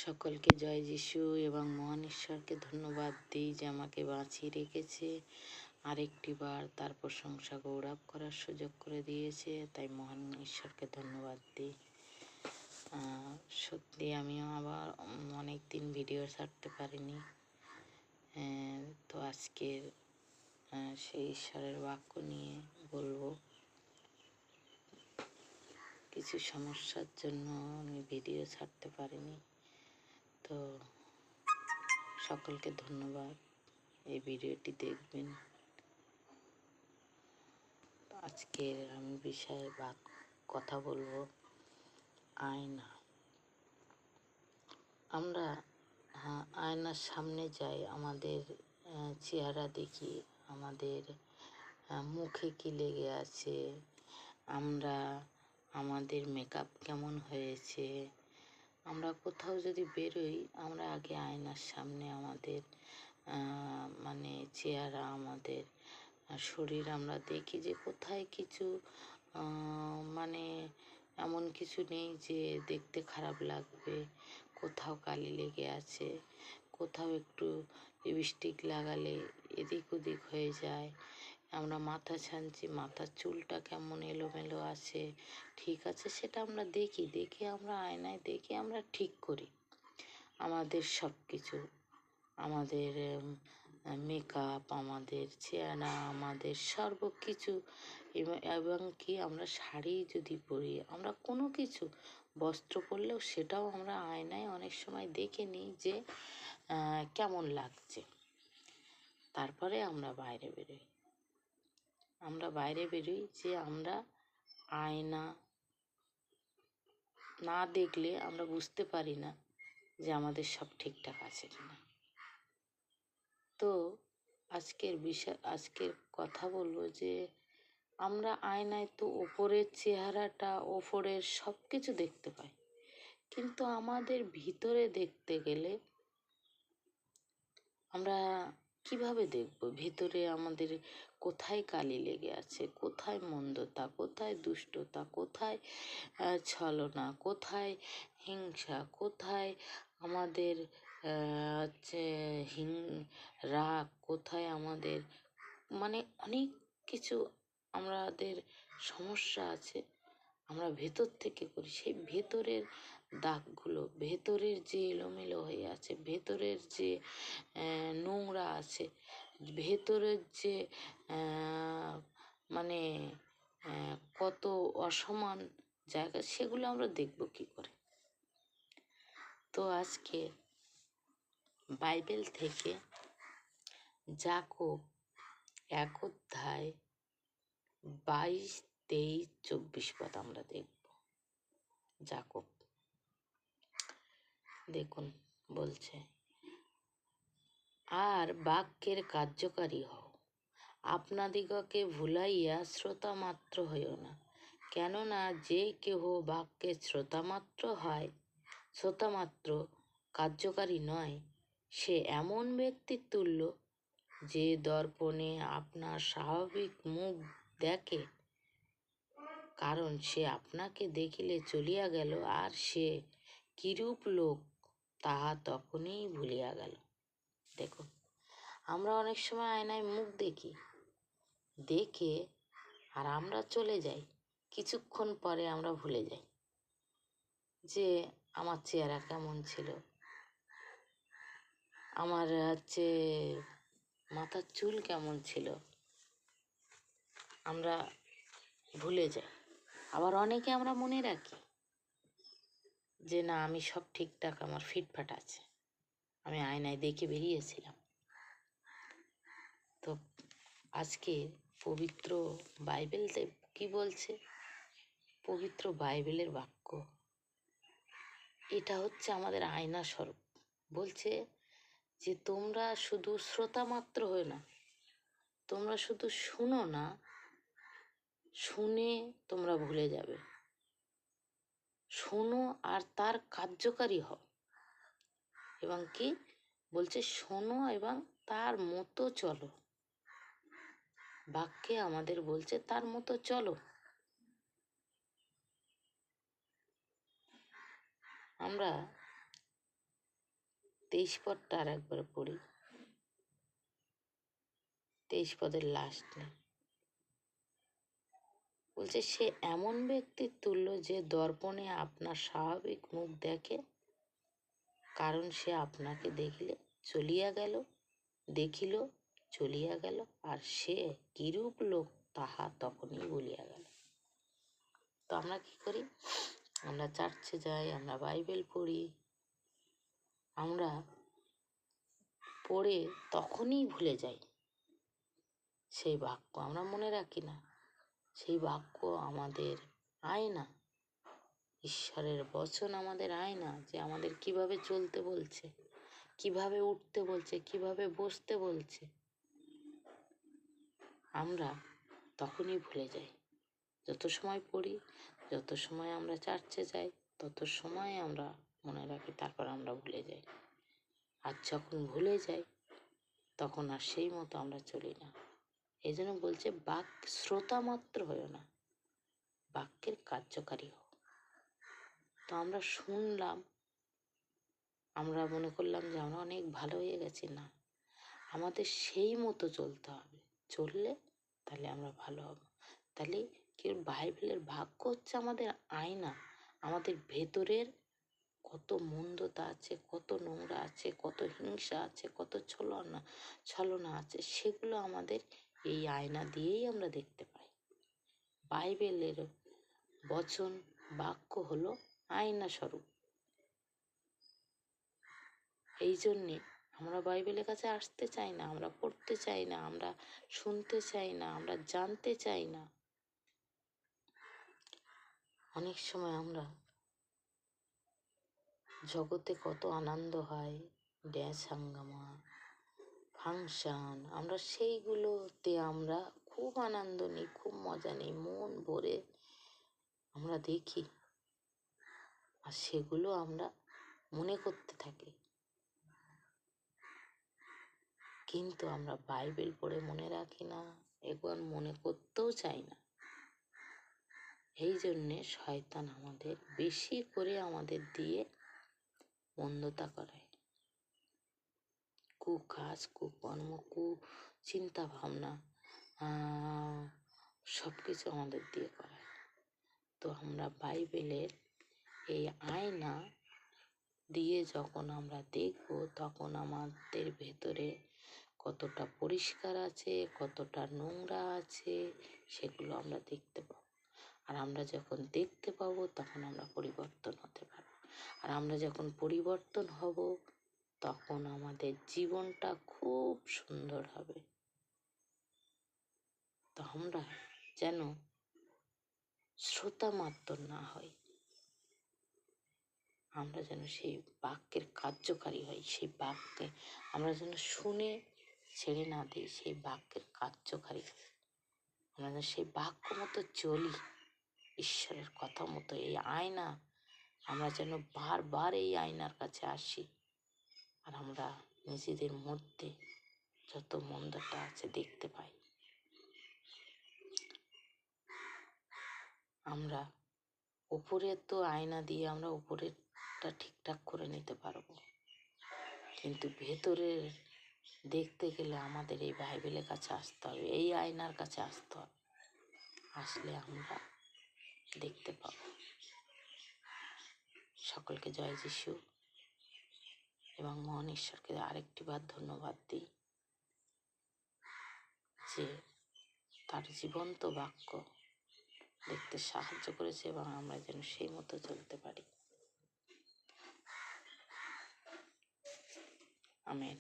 সকলকে জয় যিশু এবং মহান ঈশ্বরকে ধন্যবাদ দিই যে আমাকে বাঁচিয়ে রেখেছে, আরেকটি বার তার প্রশংসা গৌরব করার সুযোগ করে দিয়েছে। তাই মহান ঈশ্বরকে ধন্যবাদ দিই। সত্যি আমিও আবার অনেক দিন ভিডিও ছাড়তে পারিনি। তো আজকের সেই ঈশ্বরের বাক্য নিয়ে বলবো। কিছু সমস্যার জন্য আমি ভিডিও ছাড়তে পারিনি। তো সকলকে ধন্যবাদ, এই ভিডিওটি দেখবেন। আজকের আমি বিষয়ে কথা বলবো আয়না। আমরা আয়নার সামনে যাই, আমাদের চেহারা দেখি, আমাদের মুখে কি লেগে আছে, আমরা আমাদের মেকআপ কেমন হয়েছে। আমরা কোথাও যদি বেরোই, আমরা আগে আয়নার সামনে আমাদের মানে চেহারা, আমাদের শরীর আমরা দেখি যে কোথায় কিছু মানে এমন কিছু নেই যে দেখতে খারাপ লাগবে। কোথাও কালি লেগে আছে, কোথাও একটু লিপস্টিক লাগালে এদিক ওদিক হয়ে যায়। আমরা মাথা ছানছি, মাথার চুলটা কেমন এলোমেলো আছে, ঠিক আছে, সেটা আমরা দেখে আমরা আয়নায় দেখে আমরা ঠিক করি আমাদের সব কিছু। আমাদের মেকআপ, আমাদের চেহারা, আমাদের সর্বকিছু। এবং কি আমরা শাড়ি যদি পরি, আমরা কোনো কিছু বস্ত্র পরলেও সেটাও আমরা আয়নায় অনেক সময় দেখে নিই যে কেমন লাগছে। তারপরে আমরা বাইরে বেরোই। যে আমরা আয়না না দেখলে আমরা বুঝতে পারি না যে আমাদের সব ঠিকঠাক আছে কিনা। তো আজকের কথা বলবো যে আমরা আয়নায় তো ওপরের চেহারাটা, ওপরের সব কিছু দেখতে পাই, কিন্তু আমাদের ভিতরে দেখতে গেলে আমরা কিভাবে দেখব ভিতরে আমাদের কোথায় কালি লেগে আছে, কোথায় মন্দতা, কোথায় দুষ্টতা, কোথায় ছলনা, কোথায় হিংসা, কোথায় আমাদের হচ্ছে রাগ, কোথায় আমাদের মানে অনেক কিছু আমাদের সমস্যা আছে আমরা ভেতর থেকে করি। সেই ভেতরের দাগগুলো, ভেতরের যে এলোমেলো হয়ে আছে, ভেতরের যে নোংরা আছে, ভেতরের যে মানে কত অসমান জায়গা, সেগুলো আমরা দেখব কি করে। তো আজকে বাইবেল থেকে যাকোব 1 অধ্যায় 22, 23, 24 পদ আমরা দেখব। যাকোব দেখুন, বলছে, আর বাক্যের কার্যকারী হও, আপনাদিগকে ভুলাইয়া শ্রোতা মাত্র হইও না। কেননা যে কেহ বাক্যের শ্রোতা মাত্র কার্যকারী নয়, সে এমন ব্যক্তির তুল্য যে দর্পণে আপনার স্বাভাবিক মুখ দেখে, কারণ সে আপনাকে দেখিলে চলিয়া গেল, আর সে কিরূপ লোক তাহা তখনই ভুলিয়া গেল। দেখুন, আমরা অনেক সময় আয়নায় মুখ দেখে আর আমরা চলে যাই, কিছুক্ষণ পরে আমরা ভুলে যাই যে আমার চেহারা কেমন ছিল, আমার মাথার চুল কেমন ছিল, আমরা ভুলে যাই। আবার অনেকে আমরা মনে রাখি যে না, আমি সব ঠিকঠাক, আমার ফিটফাট আছে, আমি আয়নায় দেখে বেরিয়েছিলাম। তো আজকে পবিত্র বাইবেলতে কি বলছে, পবিত্র বাইবেলের বাক্য, এটা হচ্ছে আমাদের আয়না স্বরূপ। বলছে যে তোমরা শুধু শ্রোতা মাত্র হয়ে না, তোমরা শুধু শুনো না, শুনে তোমরা ভুলে যাবে। শোনো আর তার কার্যকারী হও। এবং কি বলছে, শোনো এবং তার মতো চলো। বাক্যে আমাদের বলছে তার মতো চলো। আমরা 23 পদটা আর একবার পড়ি, 23 পদের লাস্টে বলছে, সে এমন ব্যক্তির তুল্য যে দর্পণে আপনার স্বাভাবিক মুখ দেখে, কারণ সে আপনাকে দেখিল চলিয়া গেল, আর সে কিরূপ লোক তাহা তখনই বলিয়া গেল। তো আমরা কি করি? আমরা চার্চে যাই, আমরা বাইবেল পড়ি, আমরা পড়ে তখনই ভুলে যাই সেই বাক্য, আমরা মনে রাখি না। সেই বাক্য আমাদের আয়না, ঈশ্বরের বচন আমাদের আয়না, যে আমাদের কিভাবে চলতে বলছে, কিভাবে উঠতে বলছে, কিভাবে বসতে বলছে। আমরা তখনই ভুলে যাই। যত সময় পড়ি, যত সময় আমরা চার্চে যাই, তত সময় আমরা মনে রাখি, তারপর আমরা ভুলে যাই। আর যখন ভুলে যাই, তখন আর সেই মতো আমরা চলি না। এই জন্য বলছে, বাক্য শ্রোতা মাত্র হয়েও না, বাক্যের কার্যকারী হও। তো আমরা শুনলাম, আমরা মনে করলাম যে আমরা অনেক ভালো হয়ে গেছি। না, আমাদের সেই মতো চলতে হবে। চললে তাহলে আমরা ভালো হব। তাহলে কি, বাইবেলের বাক্য হচ্ছে আমাদের আয়না। আমাদের ভেতরের কত মন্দতা আছে, কত নোংরা আছে, কত হিংসা আছে, কত ছলনা আছে, সেগুলো আমাদের এই আয়না দিয়েই আমরা দেখতে পাই। বাইবেলের বচন, বাক্য হলো আয়না স্বরূপ। এই জন্যে আমরা বাইবেলের কাছে আসতে চাই না, আমরা পড়তে চাই না, আমরা শুনতে চাই না, আমরা জানতে চাই না। অনেক সময় আমরা জগতে কত আনন্দ হয়, ড্যান্স হাঙ্গামা, ফাংশন, আমরা সেইগুলোতে আমরা খুব আনন্দ নিই, খুব মজা নিই, মন ভরে আমরা দেখি। আর সেগুলো আমরা মনে করতে থাকি, কিন্তু আমরা বাইবেল পড়ে মনে রাখি না, একবার মনে করতেও চাই না। এই জন্যে শয়তান আমাদের বেশি করে আমাদের দিয়ে মন্দতা করায়, কুকাজ, কুকর্ম, চিন্তা ভাবনা, সব কিছু আমাদের দিয়ে করায়। তো আমরা বাইবেলের এই আয়না দিয়ে যখন আমরা দেখব, তখন আমাদের ভেতরে কতটা পরিষ্কার আছে, কতটা নোংরা আছে, সেগুলো আমরা দেখতে পাবো। আর আমরা যখন দেখতে পাবো, তখন আমরা পরিবর্তন হতে পারবো। আর আমরা যখন পরিবর্তন হব, তখন আমাদের জীবনটা খুব সুন্দর হবে। তো আমরা যেন শ্রোতা মাত্র না হই, আমরা যেন সেই বাক্যের কার্যকারী হই। সেই বাক্যে আমরা যেন শুনে ছেড়ে না দিই, সেই বাক্যের কার্যকারী। আমরা যেন সেই বাক্য মতো চলি, ঈশ্বরের কথা মতো। এই আয়না, আমরা যেন বারবার এই আয়নার কাছে আসি, আর আমরা নিজেদের মধ্যে যত মন্দটা আছে দেখতে পাই। আমরা উপরের তো আয়না দিয়ে আমরা উপরেরটা ঠিকঠাক করে নিতে পারবো, কিন্তু ভেতরের দেখতে গেলে আমাদের এই বাইবেলের কাছে আসতে হবে, এই আয়নার কাছে আসতে হবে। আসলে আমরা দেখতে পাব। সকলকে জয় যিশু, এবং মহান ঈশ্বরকে আরেকটি বার ধন্যবাদ দিই যে তার জীবন্ত বাক্য দেখতে সাহায্য করেছে, এবং আমরা যেন সেই মতো চলতে পারি। আমেন।